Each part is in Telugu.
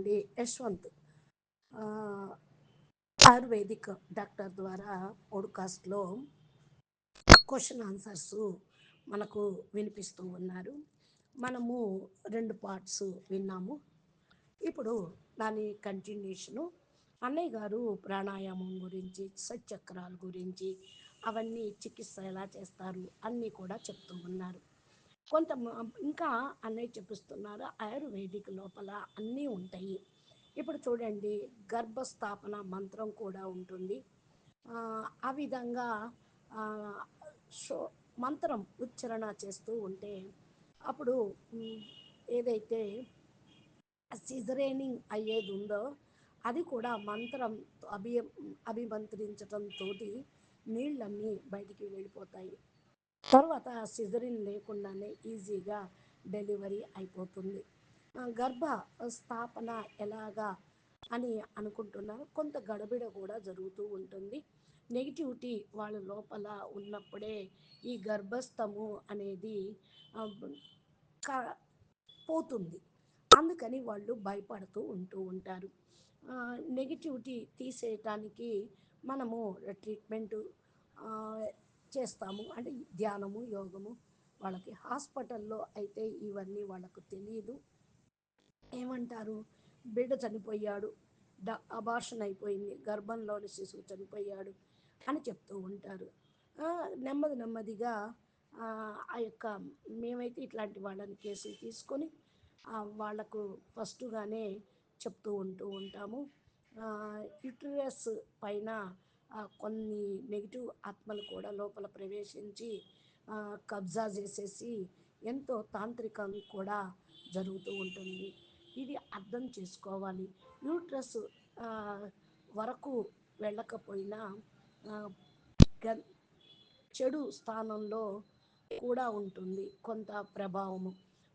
అండి యశ్వంత్. ఆహ్, ఆయుర్వేదిక్ డాక్టర్ ద్వారా పాడ్‌కాస్ట్‌లో క్వెషన్ ఆన్సర్స్ మనకు వినిపిస్తూ ఉన్నారు. మనము 2 పార్ట్స్ విన్నాము. ఇప్పుడు దాని కంటిన్యూషను అన్నయ్య గారు ప్రాణాయామం గురించి, సచక్రాల గురించి, అవన్నీ చికిత్స ఎలా చేస్తారు అన్నీ కూడా చెప్తూ ఉన్నారు. కొంత ఇంకా అన్నయ్య చెప్పిస్తున్నారు ఆయుర్వేదిక్ లోపల అన్నీ ఉంటాయి. ఇప్పుడు చూడండి, గర్భస్థాపన మంత్రం కూడా ఉంటుంది. ఆ విధంగా ఆహ్, షో మంత్రం ఉచ్చారణ చేస్తూ ఉంటే అప్పుడు హ్మ్, ఏదైతే సిజరేనింగ్ అయ్యేది ఉందో అది కూడా మంత్రం అభి అభిమంత్రించటంతో నీళ్ళన్నీ బయటికి వెళ్ళిపోతాయి. తర్వాత సిజరిన్ లేకుండానే ఈజీగా డెలివరీ అయిపోతుంది. గర్భ స్థాపన ఎలాగా అని అనుకుంటున్నారు. కొంత గడబిడ కూడా జరుగుతూ ఉంటుంది. నెగిటివిటీ వాళ్ళ లోపల ఉన్నప్పుడే ఈ గర్భస్థము అనేది ఆ, క- పోతుంది. అందుకని వాళ్ళు భయపడుతూ ఉంటారు. నెగిటివిటీ తీసేయటానికి మనము ట్రీట్మెంటు ఆ, చేస్తాము. అంటే ధ్యానము, యోగము. వాళ్ళకి హాస్పిటల్లో అయితే ఇవన్నీ వాళ్ళకు తెలియదు. ఏమంటారు, బిడ్డ చనిపోయాడు, అబార్షన్ అయిపోయింది, గర్భంలోని శిశువు చనిపోయాడు అని చెప్తూ ఉంటారు. ఆ, నెమ్మది నెమ్మదిగా ఆ ఆ యొక్క మేమైతే ఇట్లాంటి వాళ్ళని కేసులు తీసుకొని వాళ్లకు ఫస్టుగానే చెప్తూ ఉంటాము. యుటరస్ పైన కొన్ని నెగిటివ్ ఆత్మలు కూడా లోపల ప్రవేశించి ఆ, కబ్జా చేసేసి ఎంతో తాంత్రికం కూడా జరుగుతూ ఉంటుంది. ఇది అర్థం చేసుకోవాలి. యూట్రస్ ఆ, వరకు వెళ్ళకపోయినా ఆ, గ- చెడు స్థానంలో కూడా ఉంటుంది కొంత ప్రభావము.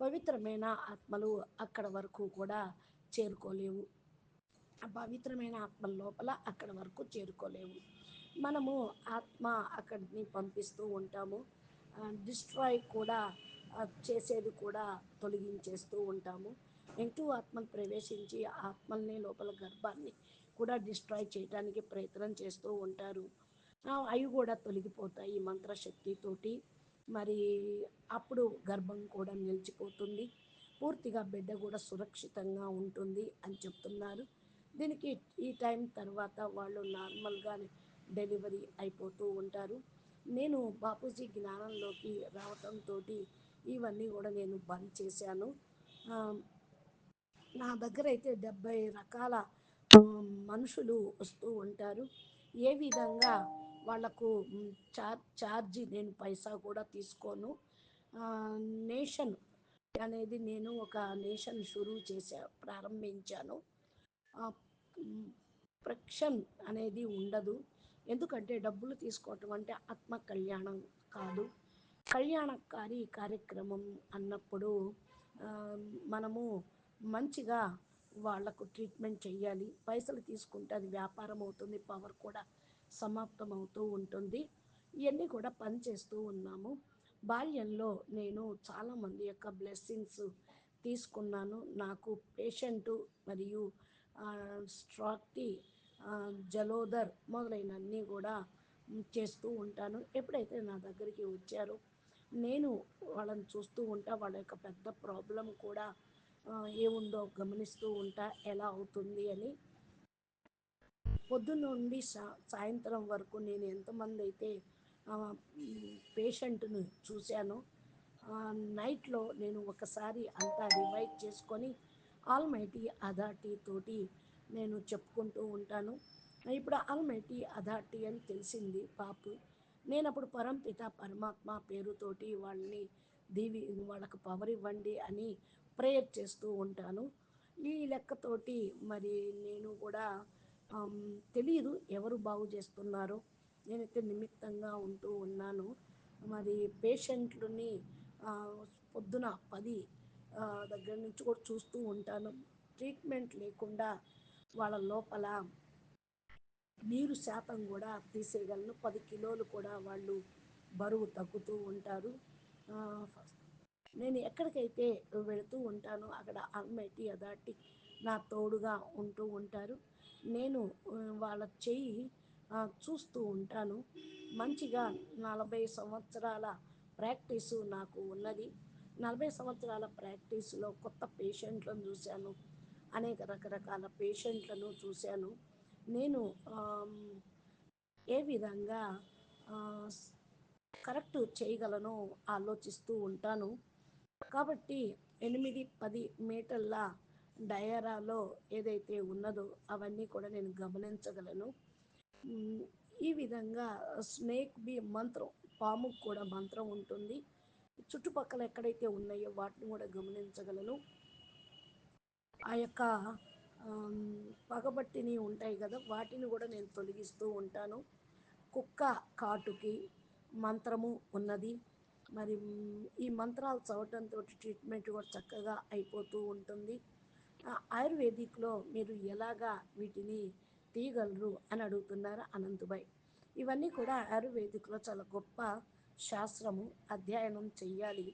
పవిత్రమైన ఆత్మలు అక్కడ వరకు కూడా చేరుకోలేవు. ఆ పవిత్రమైన ఆత్మ లోపల అక్కడ వరకు చేరుకోలేవు. మనము ఆత్మ అక్కడిని పంపిస్తూ ఉంటాము. డిస్ట్రాయ్ కూడా చేసేది కూడా తొలగించేస్తూ ఉంటాము. నెగిటివ్ ఆత్మలు ప్రవేశించి ఆత్మల్ని లోపల గర్భాన్ని కూడా డిస్ట్రాయ్ చేయడానికి ప్రయత్నం చేస్తూ ఉంటారు. అవి కూడా తొలగిపోతాయి మంత్రశక్తితోటి. మరి అప్పుడు గర్భం కూడా నిలిచిపోతుంది. పూర్తిగా బిడ్డ కూడా సురక్షితంగా ఉంటుంది అని చెప్తున్నారు. దీనికి ఈ టైం తర్వాత వాళ్ళు నార్మల్గానే డెలివరీ అయిపోతూ ఉంటారు. నేను బాపూజీ జ్ఞానంలోకి రావటంతో ఇవన్నీ కూడా నేను బంద్ చేశాను. ఆ, నా దగ్గర అయితే 70 రకాల మనుషులు వస్తూ ఉంటారు. ఏ విధంగా వాళ్లకు ఛార్జీ నేను పైసా కూడా తీసుకోను. ఆ, నేషన్ అనేది నేను ఒక నేషన్ షురూ ప్రారంభించాను. ఆ, మ్, ప్రక్షన్ అనేది ఉండదు. ఎందుకంటే డబ్బులు తీసుకోవటం అంటే ఆత్మ కళ్యాణం కాదు. కళ్యాణకారి కార్యక్రమం అన్నప్పుడు ఆ, మనము మంచిగా వాళ్లకు ట్రీట్మెంట్ చేయాలి. పైసలు తీసుకుంటే అది వ్యాపారం అవుతుంది, పవర్ కూడా సమాప్తం అవుతూ ఉంటుంది. ఇవన్నీ కూడా పని చేస్తూ ఉన్నాము. బాల్యంలో నేను చాలామంది యొక్క బ్లెస్సింగ్స్ తీసుకున్నాను. నాకు పేషెంటు మరియు స్ట్రాక్టి, జలోదర్ మొదలైనవన్నీ కూడా చేస్తూ ఉంటాను. ఎప్పుడైతే నా దగ్గరికి వచ్చారో నేను వాళ్ళని చూస్తూ ఉంటా, వాళ్ళ యొక్క పెద్ద ప్రాబ్లం కూడా ఏముందో గమనిస్తూ ఉంటా, ఎలా అవుతుంది అని. పొద్దున్న నుండి సాయంత్రం వరకు నేను ఎంతమంది అయితే పేషెంట్ను చూశానో నైట్లో నేను ఒకసారి అంతా రివైజ్ చేసుకొని ఆల్మైటీ అథారిటీ తోటి నేను చెప్పుకుంటూ ఉంటాను. ఇప్పుడు ఆల్మైటీ అథారిటీ అని తెలిసింది పాపు. నేను అప్పుడు పరంపిత పరమాత్మ పేరుతోటి వాళ్ళని దీవి వాళ్ళకు పవర్ ఇవ్వండి అని ప్రేయర్ చేస్తూ ఉంటాను. ఈ లెక్కతోటి మరి నేను కూడా తెలియదు ఎవరు బాగు చేస్తున్నారో. నేనైతే నిమిత్తంగా ఉంటూ ఉన్నాను. మరి పేషెంట్లని ఆ, పొద్దున 10 దగ్గర నుంచి కూడా చూస్తూ ఉంటాను. ట్రీట్మెంట్ లేకుండా వాళ్ళ లోపల నీరు శాతం కూడా తీసేయగలను. 10 కిలోలు కూడా వాళ్ళు బరువు తగ్గుతూ ఉంటారు. ఫస్ట్ నేను ఎక్కడికైతే వెళుతూ ఉంటానో అక్కడ ఆల్మైటీ అథారిటీ నా తోడుగా ఉంటూ ఉంటారు. నేను వాళ్ళ చెయ్యి చూస్తూ ఉంటాను. మంచిగా 40 సంవత్సరాల ప్రాక్టీసు నాకు ఉన్నది. 40 సంవత్సరాల ప్రాక్టీస్‌లో కొత్త పేషెంట్‌లను చూశాను. అనేక రకరకాల పేషెంట్‌లను చూశాను. నేను ఆహ్, ఏ విధంగా ఆహ్, కరెక్ట్ చేయగలనో ఆలోచిస్తూ ఉంటాను. కాబట్టి 8, 10 మీటర్ల డయరాలో ఏదైతే ఉన్నదో అవన్నీ కూడా నేను గమనించగలను. హ్మ్. ఈ విధంగా స్నేక్ బీ మంత్రం, పాముకు కూడా మంత్రం ఉంటుంది. చుట్టుపక్కల ఎక్కడైతే ఉన్నాయో వాటిని కూడా గమనించగలను. ఆ యొక్క పగబట్టినవి ఉంటాయి కదా! వాటిని కూడా నేను తొలగిస్తూ ఉంటాను. కుక్క కాటుకి మంత్రము ఉన్నది. మరి ఈ మంత్రాలు చదవటంతోటి ట్రీట్మెంట్ కూడా చక్కగా అయిపోతూ ఉంటుంది. ఆయుర్వేదిక్‌లో మీరు ఎలాగా వీటిని తీయగలరు అని అడుగుతున్నారు అనంతుభాయ్. ఇవన్నీ కూడా ఆయుర్వేదిక్‌లో చాలా గొప్ప శాస్త్రము. అధ్యయనం చెయ్యాలి.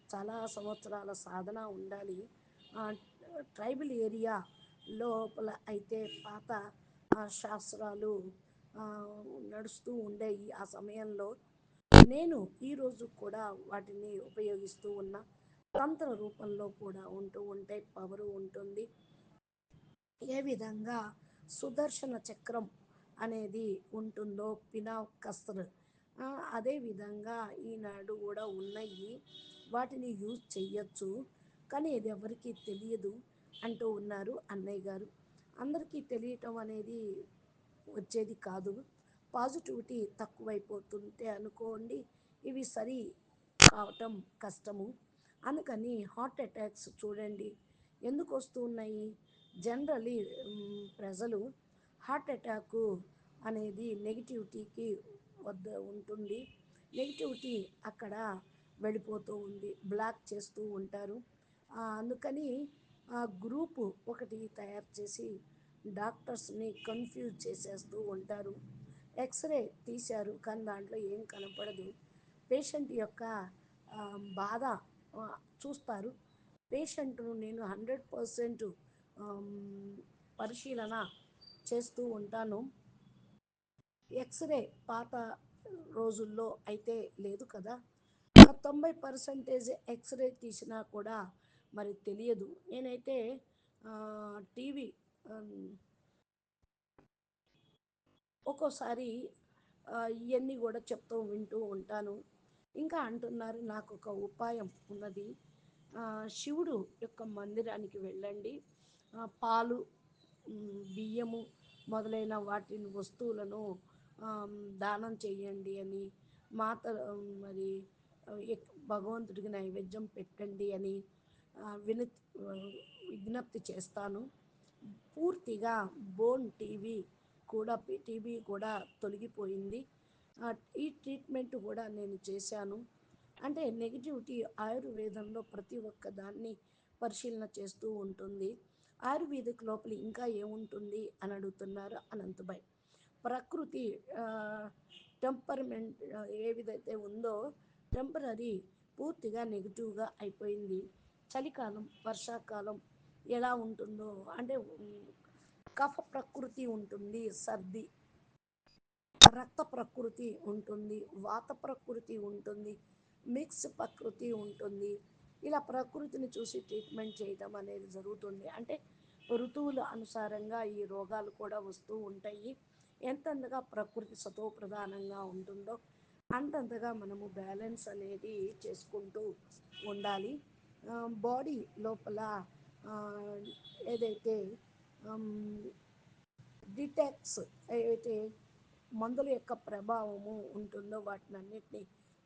చాలా సంవత్సరాల సాధన ఉండాలి. ఆహ్, ట్రైబల్ ఏరియా లోపల అయితే పాత శాస్త్రాలు నడుస్తూ ఉండేవి ఆ సమయంలో. నేను ఈరోజు కూడా వాటిని ఉపయోగిస్తూ ఉన్నా. తంత్ర రూపంలో కూడా ఉంటూ ఉంటే పవరు ఉంటుంది. ఏ విధంగా సుదర్శన చక్రం అనేది ఉంటుందో పినాకస్త్ర్ అదే విధంగా ఈనాడు కూడా ఉన్నాయి. వాటిని యూజ్ చెయ్యొచ్చు. కానీ ఇది ఎవరికీ తెలియదు అంటూ ఉన్నారు అన్నయ్య గారు. అందరికీ తెలియటం అనేది వచ్చేది కాదు. పాజిటివిటీ తక్కువైపోతుంటే అనుకోండి ఇవి సరి కావటం కష్టము. అందుకని హార్ట్ అటాక్స్ చూడండి ఎందుకు వస్తూ ఉన్నాయి. జనరలీ ప్రజలు హార్ట్ అటాకు అనేది నెగిటివిటీకి వద్ద ఉంటుంది. నెగిటివిటీ అక్కడ వెళ్ళిపోతూ ఉంది, బ్లాక్ చేస్తూ ఉంటారు. అందుకని ఆ గ్రూపు ఒకటి తయారు చేసి డాక్టర్స్ని కన్ఫ్యూజ్ చేసేస్తూ ఉంటారు. ఎక్స్రే తీశారు కానీ దాంట్లో ఏం కనపడదు. పేషెంట్ యొక్క ఆ, బాధ ఆ, చూస్తారు. పేషెంట్ను నేను 100% పరిశీలన చేస్తూ ఉంటాను. ఎక్స్రే పాత రోజుల్లో అయితే లేదు కదా! 90% ఎక్స్రే తీసినా కూడా మరి తెలియదు. నేనైతే టీవీ ఒక్కోసారి ఇవన్నీ కూడా చెప్తూ వింటూ ఉంటాను. ఇంకా అంటున్నారు నాకు ఒక ఉపాయం ఉన్నది. శివుడు యొక్క మందిరానికి వెళ్ళండి. పాలు, బియ్యము మొదలైన వాటిని వస్తువులను దానం చేయండి అని మాత మరి భగవంతుడికి నైవేద్యం పెట్టండి అని విన విజ్ఞప్తి చేస్తాను. పూర్తిగా బోన్ టీబీ కూడా తొలగిపోయింది. ఈ ట్రీట్మెంట్ కూడా నేను చేశాను. అంటే నెగిటివిటీ ఆయుర్వేదంలో ప్రతి ఒక్క దాన్ని పరిశీలన చేస్తూ ఉంటుంది. ఆయుర్వేదిక్ లోపల ఇంకా ఏముంటుంది అని అడుగుతున్నారు అనంతభాయ్. ప్రకృతి టెంపర్మెంట్ ఏ విధైతే ఉందో టెంపరీ పూర్తిగా నెగిటివ్గా అయిపోయింది. చలికాలం, వర్షాకాలం ఎలా ఉంటుందో అంటే కఫ ప్రకృతి ఉంటుంది, సర్ది రక్త ప్రకృతి ఉంటుంది, వాత ప్రకృతి ఉంటుంది, మిక్స్ ప్రకృతి ఉంటుంది. ఇలా ప్రకృతిని చూసి ట్రీట్మెంట్ చేయటం అనేది జరుగుతుంది. అంటే ఋతువుల అనుసారంగా ఈ రోగాలు కూడా వస్తూ ఉంటాయి. ఎంతెంతగా ప్రకృతి సతోప్రధానంగా ఉంటుందో అంతంతగా మనము బ్యాలెన్స్ అనేది చేసుకుంటూ ఉండాలి. బాడీ లోపల ఆ, ఏదైతే డిటాక్స్ ఏవైతే మందుల యొక్క ప్రభావము ఉంటుందో వాటిని అన్నిటిని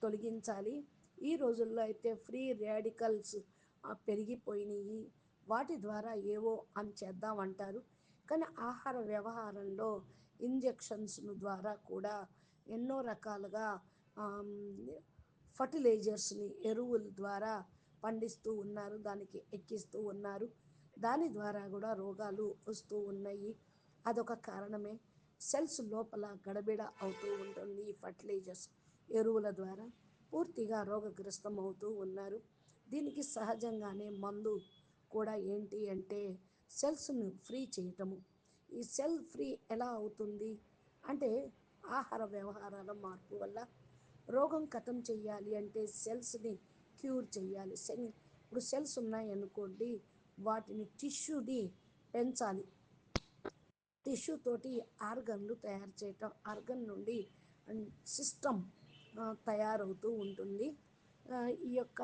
తొలగించాలి. ఈ రోజుల్లో అయితే ఫ్రీ రాడికల్స్ పెరిగిపోయినాయి. వాటి ద్వారా ఏవో అని చేద్దామంటారు. కానీ ఆహార వ్యవహారంలో ఇంజెక్షన్స్ ద్వారా కూడా ఎన్నో రకాలుగా ఫర్టిలైజర్స్ని ఎరువుల ద్వారా పండిస్తూ ఉన్నారు, దానికి ఎక్కిస్తూ ఉన్నారు. దాని ద్వారా కూడా రోగాలు వస్తూ ఉన్నాయి. అదొక కారణమే. సెల్స్ లోపల గడబిడ అవుతూ ఉంటుంది. ఈ ఫర్టిలైజర్స్ ఎరువుల ద్వారా పూర్తిగా రోగగ్రస్తం అవుతూ ఉన్నారు. దీనికి సహజంగానే మందు కూడా ఏంటి అంటే సెల్స్ను ఫ్రీ చేయటము. ఈ సెల్ ఫ్రీ ఎలా అవుతుంది అంటే ఆహార వ్యవహారాల మార్పు వల్ల. రోగం కథం చెయ్యాలి అంటే సెల్స్ని క్యూర్ చేయాలి. ఇప్పుడు సెల్స్ ఉన్నాయనుకోండి, వాటిని టిష్యూని పెంచాలి. టిష్యూ తోటి ఆర్గన్లు తయారు చేయటం, ఆర్గన్ నుండి సిస్టమ్ తయారవుతూ ఉంటుంది. ఈ యొక్క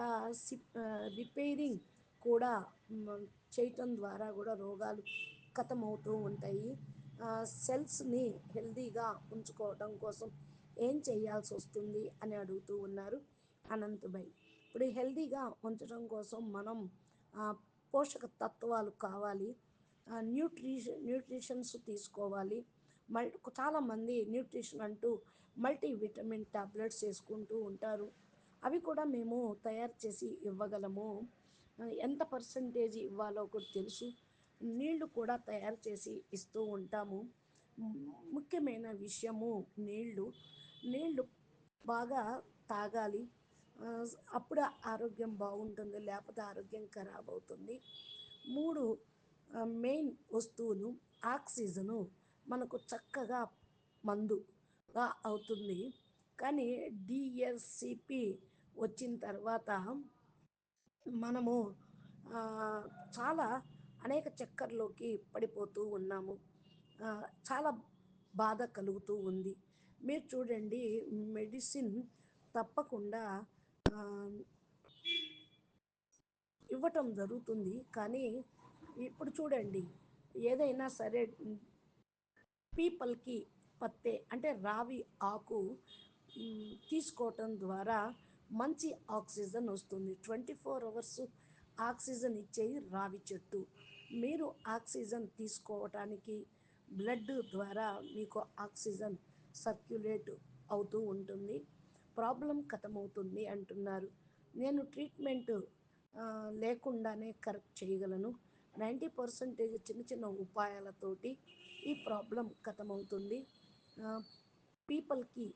రిపేరింగ్ కూడా చేయటం ద్వారా కూడా రోగాలు ఖతమవుతూ ఉంటాయి. సెల్స్ని హెల్దీగా ఉంచుకోవడం కోసం ఏం చేయాల్సి వస్తుంది అని అడుగుతూ ఉన్నారు అనంత్ భాయ్. ఇప్పుడు హెల్దీగా ఉంచడం కోసం మనం ఆ, పోషక తత్వాలు కావాలి, న్యూట్రిషన్స్ తీసుకోవాలి. మల్ చాలామంది న్యూట్రిషన్ అంటూ మల్టీవిటమిన్ టాబ్లెట్స్ వేసుకుంటూ ఉంటారు. అవి కూడా మేము తయారు చేసి ఇవ్వగలము. ఎంత పర్సంటేజ్ ఇవ్వాలో కూడా తెలుసు. నీళ్లు కూడా తయారు చేసి ఇస్తూ ఉంటాము. ముఖ్యమైన విషయము నీళ్లు. నీళ్లు బాగా తాగాలి. ఆ, అప్పుడు ఆరోగ్యం బాగుంటుంది, లేకపోతే ఆరోగ్యం ఖరాబ్ అవుతుంది. మూడు మెయిన్ వస్తువులు. ఆక్సిజను మనకు చక్కగా మందుగా అవుతుంది. కానీ డిఎస్సిపి వచ్చిన తర్వాత మనము ఆ, చాలా అనేక చక్కర్లోకి పడిపోతూ ఉన్నాము. చాలా బాధ కలుగుతూ ఉంది. మీరు చూడండి, మెడిసిన్ తప్పకుండా ఆ, ఇవ్వటం జరుగుతుంది. కానీ ఇప్పుడు చూడండి, ఏదైనా సరే పీపల్కి పత్తే అంటే రావి ఆకు తీసుకోవటం ద్వారా మంచి ఆక్సిజన్ వస్తుంది. 24 అవర్స్ ఆక్సిజన్ ఇచ్చేది రావి చెట్టు. మీరు ఆక్సిజన్ తీసుకోవటానికి బ్లడ్ ద్వారా మీకు ఆక్సిజన్ సర్క్యులేట్ అవుతూ ఉంటుంది. ప్రాబ్లం ఖతమవుతుంది అంటున్నారు. నేను ట్రీట్మెంట్ లేకుండానే కరెక్ట్ చేయగలను. 90% చిన్న చిన్న ఉపాయాలతోటి ఈ ప్రాబ్లం ఖతమవుతుంది. పీపల్కి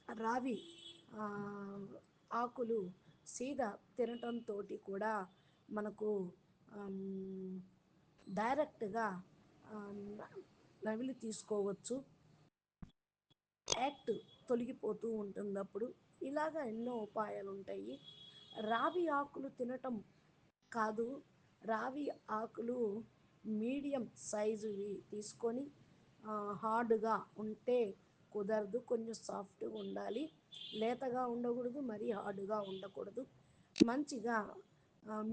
రావి ఆ, ఆకులు సీదా తినటంతో కూడా మనకు డైరెక్ట్గా నవిలి తీసుకోవచ్చు. యాక్ట్ తొలగిపోతూ ఉంటుంది అప్పుడు. ఇలాగా ఎన్నో ఉపాయాలు ఉంటాయి. రావి ఆకులు తినటం కాదు, రావి ఆకులు మీడియం సైజువి తీసుకొని హార్డ్గా ఉంటే కుదరదు, కొంచెం సాఫ్ట్గా ఉండాలి. లేతగా ఉండకూడదు, మరీ హార్డ్గా ఉండకూడదు. మంచిగా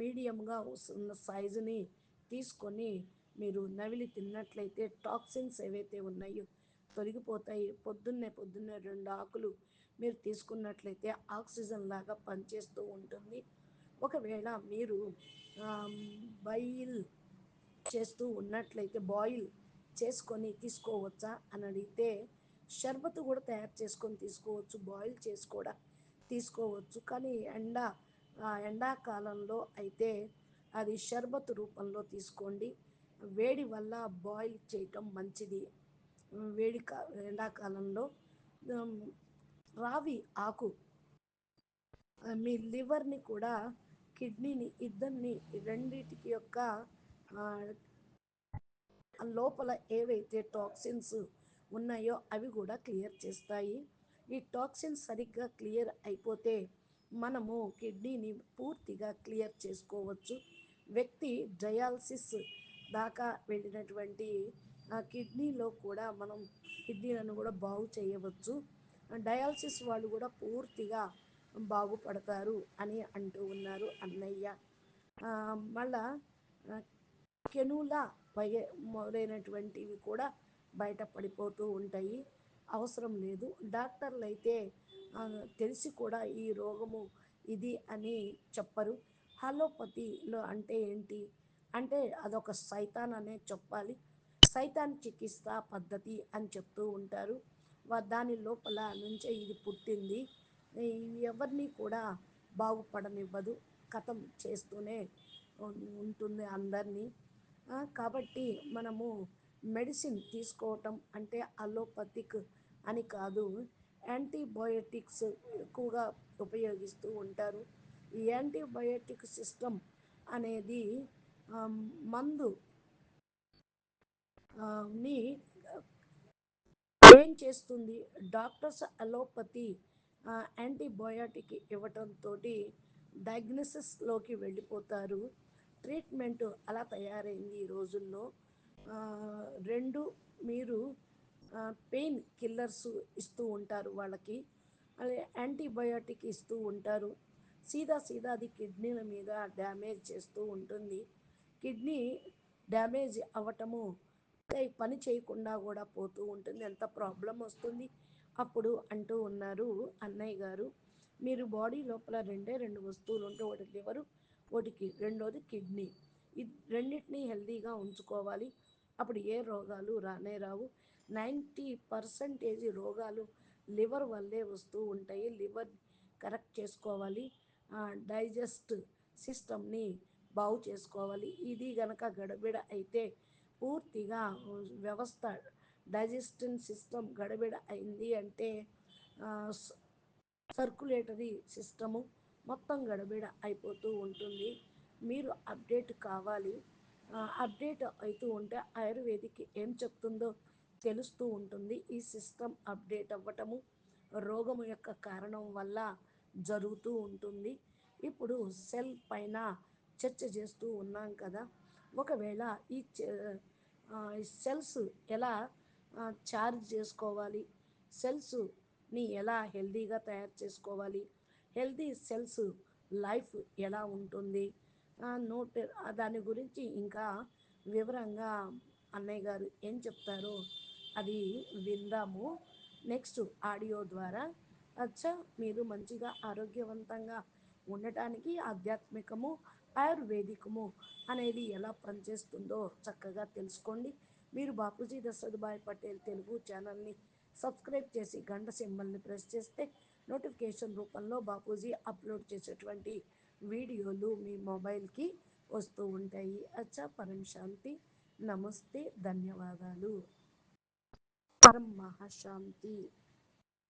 మీడియంగా ఉన్న సైజుని తీసుకొని మీరు నవిలి తిన్నట్లయితే టాక్సిన్స్ ఏవైతే ఉన్నాయో తొలగిపోతాయి. పొద్దున్నే 2 ఆకులు మీరు తీసుకున్నట్లయితే ఆక్సిజన్ లాగా పనిచేస్తూ ఉంటుంది. ఒకవేళ మీరు బైల్ చేస్తూ ఉన్నట్లయితే బాయిల్ చేసుకొని తీసుకోవచ్చా అని అడిగితే షర్బత్ కూడా తయారు చేసుకొని తీసుకోవచ్చు, బాయిల్ చేసి కూడా తీసుకోవచ్చు. కానీ ఎండాకాలంలో అయితే అది షర్బత్ రూపంలో తీసుకోండి. వేడి వల్ల బాయిల్ చేయటం మంచిది. ఎండాకాలంలో ఉమ్, రావి ఆకు మీ లివర్ని కూడా, కిడ్నీని, ఇద్దరిని, రెండిటికి యొక్క ఆ, లోపల ఏవైతే టాక్సిన్స్ ఉన్నాయో అవి కూడా క్లియర్ చేస్తాయి. ఈ టాక్సిన్స్ సరిగ్గా క్లియర్ అయిపోతే మనము కిడ్నీని పూర్తిగా క్లియర్ చేసుకోవచ్చు. వ్యక్తి డయాలసిస్ దాకా వెళ్ళినటువంటి కిడ్నీలో కూడా మనం కిడ్నీలను కూడా బాగు చేయవచ్చు. డయాలసిస్ వాళ్ళు కూడా పూర్తిగా బాగుపడతారు అని అంటూ ఉన్నారు అన్నయ్య. మళ్ళా కెనులా మొదలైనటువంటివి కూడా బయట పడిపోతూ ఉంటాయి. అవసరం లేదు. డాక్టర్లు అయితే తెలిసి కూడా ఈ రోగము ఇది అని చెప్పరు. హలోపతిలో అంటే ఏంటి అంటే అదొక సైతాన్ అనే చెప్పాలి. సైతాన్ చికిత్స పద్ధతి అని చెప్తూ ఉంటారు. దాని లోపల నుంచే ఇది పుట్టింది. ఎవరిని కూడా బాగుపడనివ్వదు, కథం చేస్తూనే ఉంటుంది అందరినీ. కాబట్టి మనము మెడిసిన్ తీసుకోవటం అంటే అలోపతిక్ అని కాదు, యాంటీబయోటిక్స్ ఎక్కువగా ఉపయోగిస్తూ ఉంటారు. ఈ యాంటీబయోటిక్ సిస్టమ్ అనేది మందు ని ఏం చేస్తుంది? డాక్టర్స్ అలోపతి యాంటీబయోటిక్ ఇవ్వటంతో డయాగ్నోసిస్లోకి వెళ్ళిపోతారు. ట్రీట్మెంట్ అలా తయారైంది ఈ రోజుల్లో. ఆ, రెండు మీరు పెయిన్ కిల్లర్స్ ఇస్తూ ఉంటారు వాళ్ళకి, అదే యాంటీబయోటిక్ ఇస్తూ ఉంటారు. సీదా సీదా అది కిడ్నీల మీద డ్యామేజ్ చేస్తూ ఉంటుంది. కిడ్నీ డ్యామేజ్ అవ్వటము, అదే పని చేయకుండా కూడా పోతూ ఉంటుంది, ఎంత ప్రాబ్లం వస్తుంది అప్పుడు అంటూ ఉన్నారు అన్నయ్య గారు. మీరు బాడీ లోపల రెండే రెండు వస్తువులు ఉంటే, ఒకటి లివరు, ఒకటికి రెండోది కిడ్నీ. ఈ రెండింటినీ హెల్తీగా ఉంచుకోవాలి, అప్పుడు ఏ రోగాలు రానే రావు. 90% రోగాలు లివర్ వల్లే వస్తూ ఉంటాయి. లివర్ కరెక్ట్ చేసుకోవాలి, డైజెస్ట్ సిస్టమ్ని బాగు చేసుకోవాలి. ఇది గనక గడబిడ అయితే పూర్తిగా వ్యవస్థ, డైజెస్టివ్ సిస్టమ్ గడబిడ అయింది అంటే సర్కులేటరీ సిస్టము మొత్తం గడబిడ అయిపోతూ ఉంటుంది. మీరు అప్డేట్ కావాలి. అప్డేట్ అవుతూ ఉంటే ఆయుర్వేదిక్ ఏం చెప్తుందో తెలుస్తూ ఉంటుంది. ఈ సిస్టమ్ అప్డేట్ అవ్వటము రోగము యొక్క కారణం వల్ల జరుగుతూ ఉంటుంది. ఇప్పుడు సెల్ పైన చర్చ చేస్తూ ఉన్నాం కదా. ఒకవేళ ఈ సెల్స్ ఎలా ఛార్జ్ చేసుకోవాలి, సెల్స్ని ఎలా హెల్దీగా తయారు చేసుకోవాలి, హెల్దీ సెల్స్ లైఫ్ ఎలా ఉంటుంది, నోట్ దాని గురించి ఇంకా వివరంగా అన్నయ్య గారు ఏం చెప్తారో అది విందాము నెక్స్ట్ ఆడియో ద్వారా. అచ్చా, మీరు మంచిగా ఆరోగ్యవంతంగా ఉండటానికి ఆధ్యాత్మికము, ఆయుర్వేదికము అనేది ఎలా పనిచేస్తుందో చక్కగా తెలుసుకోండి. మీరు బాపూజీ దశరథభాయ్ పటేల్ తెలుగు ఛానల్ని సబ్స్క్రైబ్ చేసి గంట సింబల్ని ప్రెస్ చేస్తే నోటిఫికేషన్ రూపంలో బాపూజీ అప్లోడ్ చేసేటువంటి వీడియోలు మీ మొబైల్కి వస్తూ ఉంటాయి. అచ్చా, పరం శాంతి. నమస్తే, ధన్యవాదాలు. పరం మహాశాంతి.